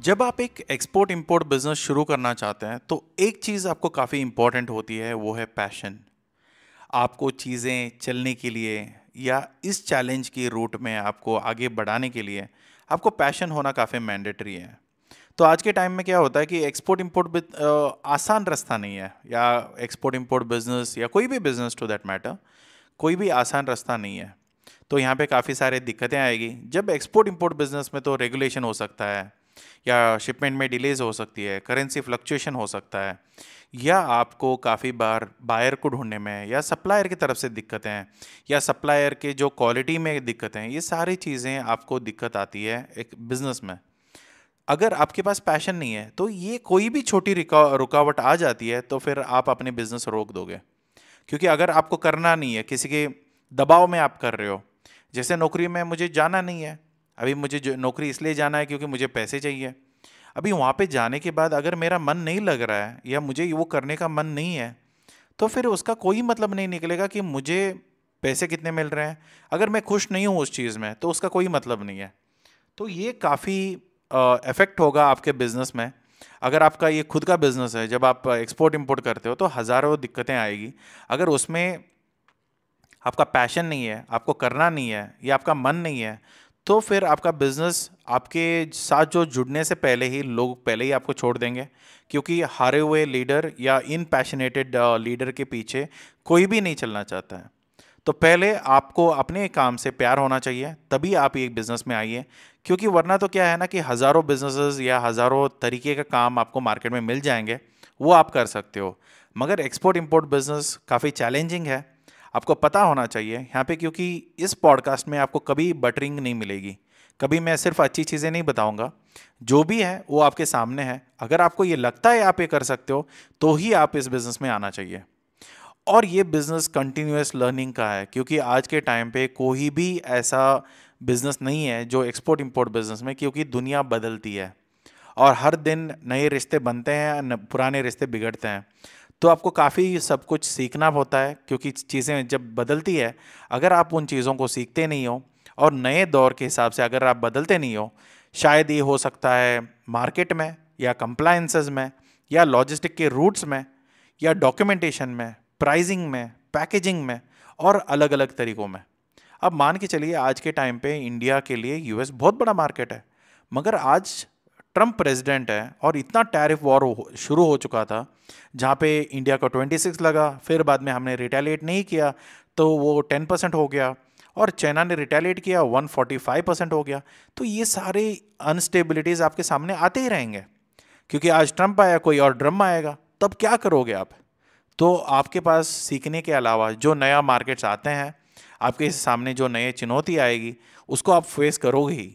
जब आप एक एक्सपोर्ट इंपोर्ट बिजनेस शुरू करना चाहते हैं तो एक चीज़ आपको काफ़ी इंपॉर्टेंट होती है, वो है पैशन। आपको चीज़ें चलने के लिए या इस चैलेंज की रूट में आपको आगे बढ़ाने के लिए आपको पैशन होना काफ़ी मैंडेटरी है। तो आज के टाइम में क्या होता है कि एक्सपोर्ट इंपोर्ट आसान रास्ता नहीं है, या एक्सपोर्ट इंपोर्ट बिजनेस या कोई भी बिजनेस टू दैट मैटर, कोई भी आसान रास्ता नहीं है। तो यहाँ पे काफ़ी सारे दिक्कतें आएगी। जब एक्सपोर्ट इंपोर्ट बिजनेस में तो रेगुलेशन हो सकता है, या शिपमेंट में डिलेज हो सकती है, करेंसी फ्लक्चुएशन हो सकता है, या आपको काफ़ी बार बायर को ढूंढने में या सप्लायर की तरफ से दिक्कतें हैं, या सप्लायर के जो क्वालिटी में दिक्कतें हैं, ये सारी चीज़ें आपको दिक्कत आती है एक बिजनेस में। अगर आपके पास पैशन नहीं है तो ये कोई भी छोटी रुकावट आ जाती है तो फिर आप अपने बिजनेस रोक दोगे। क्योंकि अगर आपको करना नहीं है, किसी के दबाव में आप कर रहे हो, जैसे नौकरी में मुझे जाना नहीं है, अभी मुझे जो नौकरी इसलिए जाना है क्योंकि मुझे पैसे चाहिए। अभी वहाँ पे जाने के बाद अगर मेरा मन नहीं लग रहा है या मुझे वो करने का मन नहीं है, तो फिर उसका कोई मतलब नहीं निकलेगा कि मुझे पैसे कितने मिल रहे हैं। अगर मैं खुश नहीं हूँ उस चीज़ में तो उसका कोई मतलब नहीं है। तो ये काफ़ी इफेक्ट होगा आपके बिजनेस में। अगर आपका ये खुद का बिजनेस है, जब आप एक्सपोर्ट इंपोर्ट करते हो तो हज़ारों दिक्कतें आएगी। अगर उसमें आपका पैशन नहीं है, आपको करना नहीं है या आपका मन नहीं है, तो फिर आपका बिजनेस आपके साथ जो जुड़ने से पहले ही लोग पहले ही आपको छोड़ देंगे। क्योंकि हारे हुए लीडर या इन पैशनेटेड लीडर के पीछे कोई भी नहीं चलना चाहता है। तो पहले आपको अपने काम से प्यार होना चाहिए, तभी आप एक बिजनेस में आइए। क्योंकि वरना तो क्या है ना कि हज़ारों बिजनेसेस या हज़ारों तरीके का काम आपको मार्केट में मिल जाएंगे, वो आप कर सकते हो। मगर एक्सपोर्ट इंपोर्ट बिजनेस काफ़ी चैलेंजिंग है, आपको पता होना चाहिए यहाँ पे। क्योंकि इस पॉडकास्ट में आपको कभी बटरिंग नहीं मिलेगी, कभी मैं सिर्फ अच्छी चीज़ें नहीं बताऊंगा। जो भी है वो आपके सामने है। अगर आपको ये लगता है आप ये कर सकते हो तो ही आप इस बिज़नेस में आना चाहिए। और ये बिज़नेस कंटिन्यूअस लर्निंग का है, क्योंकि आज के टाइम पे कोई भी ऐसा बिज़नेस नहीं है जो एक्सपोर्ट इंपोर्ट बिज़नेस में, क्योंकि दुनिया बदलती है और हर दिन नए रिश्ते बनते हैं, पुराने रिश्ते बिगड़ते हैं। तो आपको काफ़ी सब कुछ सीखना होता है, क्योंकि चीज़ें जब बदलती है, अगर आप उन चीज़ों को सीखते नहीं हो और नए दौर के हिसाब से अगर आप बदलते नहीं हो, शायद ये हो सकता है मार्केट में या कंप्लायंसेस में या लॉजिस्टिक के रूट्स में या डॉक्यूमेंटेशन में, प्राइसिंग में, पैकेजिंग में और अलग अलग तरीक़ों में। अब मान के चलिए आज के टाइम पे इंडिया के लिए यूएस बहुत बड़ा मार्केट है, मगर आज ट्रम्प प्रेसिडेंट है और इतना टैरिफ वॉर शुरू हो चुका था, जहाँ पे इंडिया को 26 लगा, फिर बाद में हमने रिटेलिएट नहीं किया तो वो 10% हो गया, और चाइना ने रिटेलिएट किया 145% हो गया। तो ये सारे अनस्टेबिलिटीज़ आपके सामने आते ही रहेंगे, क्योंकि आज ट्रम्प आया, कोई और ड्रम आएगा, तब क्या करोगे आप? तो आपके पास सीखने के अलावा जो नया मार्केट्स आते हैं, आपके सामने जो नए चुनौती आएगी उसको आप फेस करोगे ही।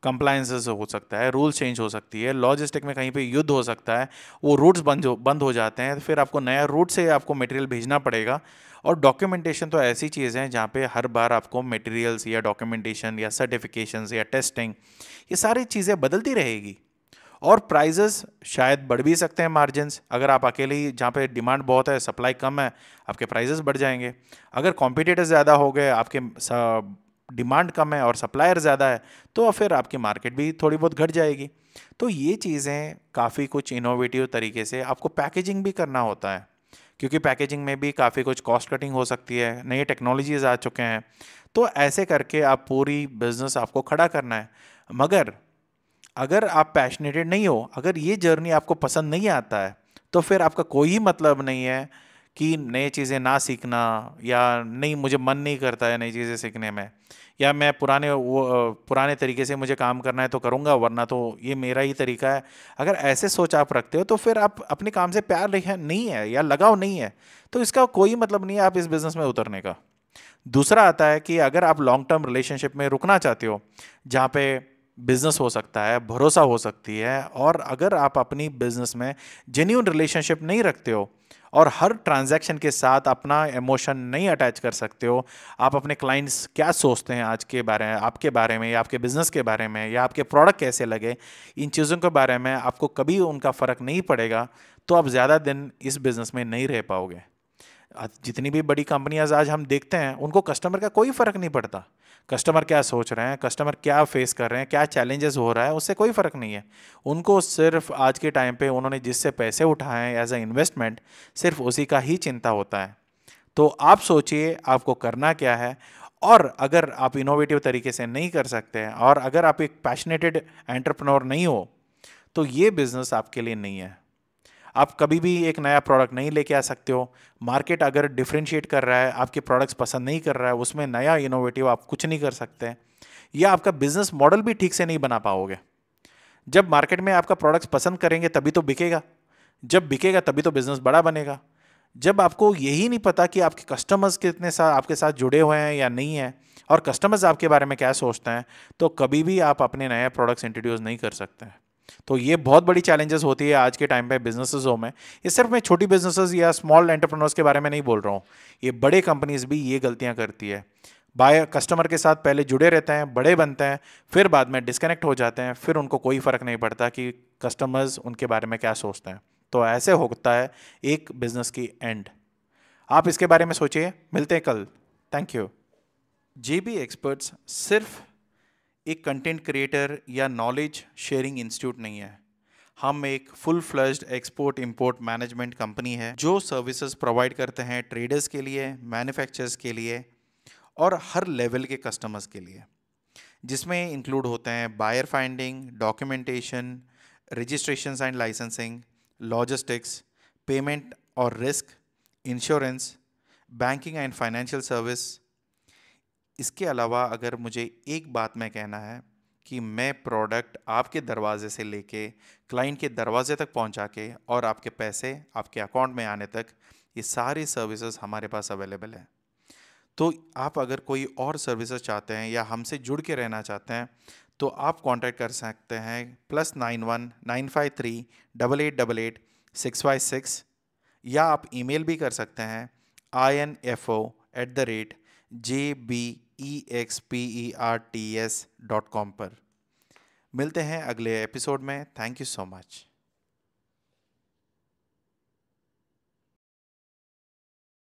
कंप्लायंसेस हो सकता है, रूल चेंज हो सकती है, लॉजिस्टिक में कहीं पे युद्ध हो सकता है, वो रूट्स बंद हो जाते हैं, तो फिर आपको नया रूट से आपको मटेरियल भेजना पड़ेगा। और डॉक्यूमेंटेशन तो ऐसी चीज़ है जहाँ पे हर बार आपको मटेरियल्स या डॉक्यूमेंटेशन या सर्टिफिकेशंस या टेस्टिंग, ये सारी चीज़ें बदलती रहेगी। और प्राइजेस शायद बढ़ भी सकते हैं, मार्जिन्स। अगर आप अकेले ही, जहाँ पे डिमांड बहुत है, सप्लाई कम है, आपके प्राइजेस बढ़ जाएंगे। अगर कॉम्पिटिटर्स ज़्यादा हो गए, आपके डिमांड कम है और सप्लायर ज़्यादा है, तो फिर आपकी मार्केट भी थोड़ी बहुत घट जाएगी। तो ये चीज़ें काफ़ी कुछ इनोवेटिव तरीके से आपको पैकेजिंग भी करना होता है, क्योंकि पैकेजिंग में भी काफ़ी कुछ कॉस्ट कटिंग हो सकती है, नई टेक्नोलॉजीज आ चुके हैं। तो ऐसे करके आप पूरी बिजनेस आपको खड़ा करना है। मगर अगर आप पैशनेटेड नहीं हो, अगर ये जर्नी आपको पसंद नहीं आता है, तो फिर आपका कोई मतलब नहीं है कि नई चीज़ें ना सीखना, या नहीं मुझे मन नहीं करता है नई चीज़ें सीखने में, या मैं पुराने तरीके से मुझे काम करना है तो करूँगा, वरना तो ये मेरा ही तरीका है। अगर ऐसे सोच आप रखते हो तो फिर आप अपने काम से प्यार नहीं है या लगाव नहीं है, तो इसका कोई मतलब नहीं है आप इस बिज़नेस में उतरने का। दूसरा आता है कि अगर आप लॉन्ग टर्म रिलेशनशिप में रुकना चाहते हो, जहाँ पे बिजनेस हो सकता है, भरोसा हो सकती है, और अगर आप अपनी बिजनेस में जेन्यून रिलेशनशिप नहीं रखते हो और हर ट्रांजैक्शन के साथ अपना इमोशन नहीं अटैच कर सकते हो, आप अपने क्लाइंट्स क्या सोचते हैं आज के बारे में, आपके बारे में, या आपके बिजनेस के बारे में, या आपके प्रोडक्ट कैसे लगे, इन चीज़ों के बारे में आपको कभी उनका फ़र्क नहीं पड़ेगा, तो आप ज़्यादा दिन इस बिज़नेस में नहीं रह पाओगे। जितनी भी बड़ी कंपनियां आज हम देखते हैं, उनको कस्टमर का कोई फ़र्क नहीं पड़ता। कस्टमर क्या सोच रहे हैं, कस्टमर क्या फेस कर रहे हैं, क्या चैलेंजेस हो रहा है, उससे कोई फ़र्क नहीं है। उनको सिर्फ आज के टाइम पे उन्होंने जिससे पैसे उठाए हैं एज अ इन्वेस्टमेंट, सिर्फ उसी का ही चिंता होता है। तो आप सोचिए आपको करना क्या है। और अगर आप इनोवेटिव तरीके से नहीं कर सकते हैं और अगर आप एक पैशनेटेड एंटरप्रेन्योर नहीं हो, तो ये बिजनेस आपके लिए नहीं है। आप कभी भी एक नया प्रोडक्ट नहीं लेके आ सकते हो। मार्केट अगर डिफरेंशिएट कर रहा है, आपके प्रोडक्ट्स पसंद नहीं कर रहा है, उसमें नया इनोवेटिव आप कुछ नहीं कर सकते, या आपका बिजनेस मॉडल भी ठीक से नहीं बना पाओगे। जब मार्केट में आपका प्रोडक्ट्स पसंद करेंगे तभी तो बिकेगा, जब बिकेगा तभी तो बिजनेस बड़ा बनेगा। जब आपको यही नहीं पता कि आपके कस्टमर्स कितने साथ आपके साथ जुड़े हुए हैं या नहीं है, और कस्टमर्स आपके बारे में क्या सोचते हैं, तो कभी भी आप अपने नए प्रोडक्ट्स इंट्रोड्यूस नहीं कर सकते हैं। तो ये बहुत बड़ी चैलेंजेस होती है आज के टाइम पे बिजनेसेसों में। ये सिर्फ मैं छोटी बिजनेसेस या स्मॉल एंटरप्रेन्योर्स के बारे में नहीं बोल रहा हूँ, ये बड़े कंपनीज भी ये गलतियाँ करती है। बाय कस्टमर के साथ पहले जुड़े रहते हैं, बड़े बनते हैं, फिर बाद में डिस्कनेक्ट हो जाते हैं, फिर उनको कोई फ़र्क नहीं पड़ता कि कस्टमर्स उनके बारे में क्या सोचते हैं। तो ऐसे होता है एक बिजनेस की एंड। आप इसके बारे में सोचिए। मिलते हैं कल। Thank you. जेबी एक्सपर्ट्स सिर्फ एक कंटेंट क्रिएटर या नॉलेज शेयरिंग इंस्टीट्यूट नहीं है। हम एक full fledged export import management company है जो सर्विसेज प्रोवाइड करते हैं ट्रेडर्स के लिए, मैन्युफैक्चरर्स के लिए और हर लेवल के कस्टमर्स के लिए, जिसमें इंक्लूड होते हैं buyer finding, documentation, registration and licensing, logistics, payment और risk, insurance, banking and financial service. इसके अलावा अगर मुझे एक बात में कहना है कि मैं प्रोडक्ट आपके दरवाजे से लेके क्लाइंट के दरवाजे तक पहुंचा के और आपके पैसे आपके अकाउंट में आने तक, ये सारी सर्विसेज हमारे पास अवेलेबल है। तो आप अगर कोई और सर्विसेज चाहते हैं या हमसे जुड़ के रहना चाहते हैं, तो आप कांटेक्ट कर सकते हैं +91 953 8888 656, या आप ईमेल भी कर सकते हैं info@jbexperts.com पर। मिलते हैं अगले एपिसोड में। Thank you so much.